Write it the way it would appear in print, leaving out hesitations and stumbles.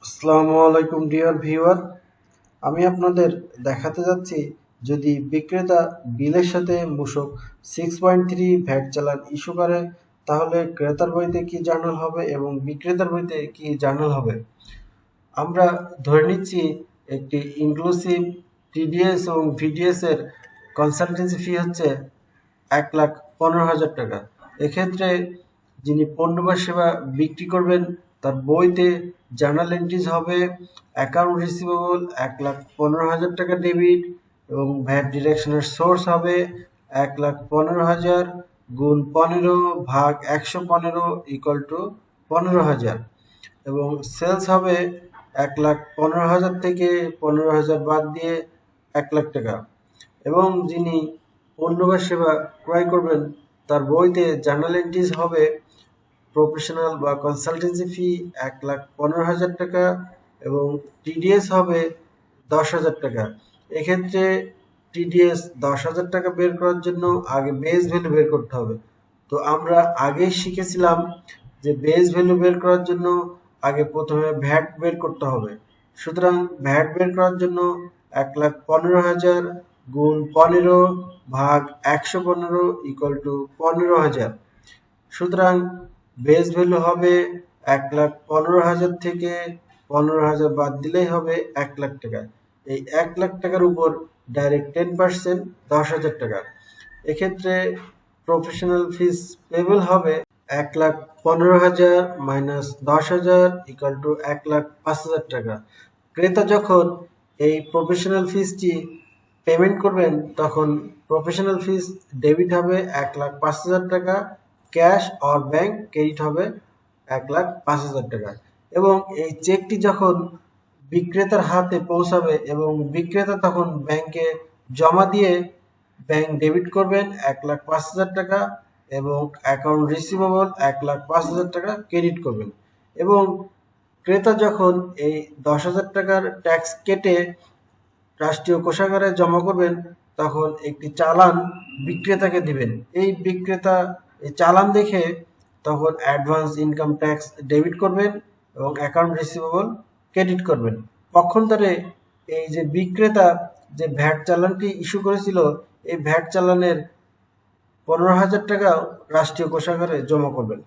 আসসালামু আলাইকুম dear viewer. আমি আপনাদের দেখাতে যাচ্ছি যদি বিক্রেতা বিলের সাথে মূসক 6.3 ভ্যাট চালান ইস্যু করে তাহলে ক্রেতার বইতে কি জার্নাল হবে এবং বিক্রেতার বইতে কি জার্নাল হবে। আমরা ধরে নিচ্ছি একটি ইনক্লুসিভ টিডিএস এবং ভিডিএস এর কনসালটেন্সি ফি হচ্ছে 1,15,000 টাকা। এক্ষেত্রে যিনি পণ্য বা সেবা বিক্রি করবেন তার বইতে জার্নাল এন্ট্রিজ হবে অ্যাকাউন্ট রিসিভেবল 1,15,000 টাকা ডেবিট এবং ভ্যাট ডিডাকশনের সোর্স হবে 1,15,000 গুণ 15 ভাগ 115 ইকুয়াল টু 15,000 এবং সেলস হবে 1,15,000 থেকে 15,000 বাদ দিয়ে 1,00,000 টাকা এবং যিনি পণ্য বা সেবা ক্রয় করবেন তার বইতে জার্নাল এন্ট্রিজ হবে প্রফেশনাল বা কনসালটেন্সি ফি 1,15,000 টাকা এবং টিডিএস হবে 10,000 টাকা। এক্ষেত্রে টিডিএস 10,000 টাকা বের করার জন্য আগে বেস ভ্যালু বের করতে হবে। তো আমরা আগেই শিখেছিলাম যে বেস ভ্যালু বের করার জন্য আগে প্রথমে ভ্যাট বের করতে হবে। সুতরাং ভ্যাট বের করার জন্য 1,15,000 গুণ 15 ভাগ 115 ইকুয়াল টু 15,000। সুতরাং বেস ভ্যালু হবে 1,15,000 থেকে 15,000 বাদ দিলেই হবে 1,00,000 টাকা। এই 1,00,000 টাকার উপর ডাইরেক্ট 10% 10,000 টাকা। এক্ষেত্রে প্রফেশনাল ফিস পেবল হবে 1,15,000 মাইনাস 10,000 ইকুয়াল টু 1,05,000 টাকা। ক্রেতা যখন এই প্রফেশনাল ফিসটি পেমেন্ট করবেন তখন প্রফেশনাল ফিস ডেবিট হবে 1,05,000 টাকা, ক্যাশ অর ব্যাংক ক্রেডিট হবে 1,05,000 টাকা এবং এই চেকটি যখন বিক্রেতার হাতে পৌঁছাবে এবং বিক্রেতা তখন ব্যাংকে জমা দিয়ে ব্যাংক ডেবিট করবেন 1,05,000 টাকা এবং অ্যাকাউন্ট রিসিভেবল 1,05,000 টাকা ক্রেডিট করবেন এবং ক্রেতা যখন এই 10,000 টাকার ট্যাক্স কেটে রাষ্ট্রীয় কোষাগারে জমা করবেন তখন একটি চালান বিক্রেতাকে দিবেন। এই বিক্রেতা এই চালান দেখে তখন অ্যাডভান্স ইনকাম ট্যাক্স ডেবিট করবেন এবং অ্যাকাউন্ট রিসিভেবল ক্রেডিট করবেন। পক্ষান্তরে এই যে বিক্রেতা যে ভ্যাট চালানটি ইস্যু করেছিল এই ভ্যাট চালানের 15,000 টাকা রাষ্ট্রীয় কোষাগারে জমা করবেন।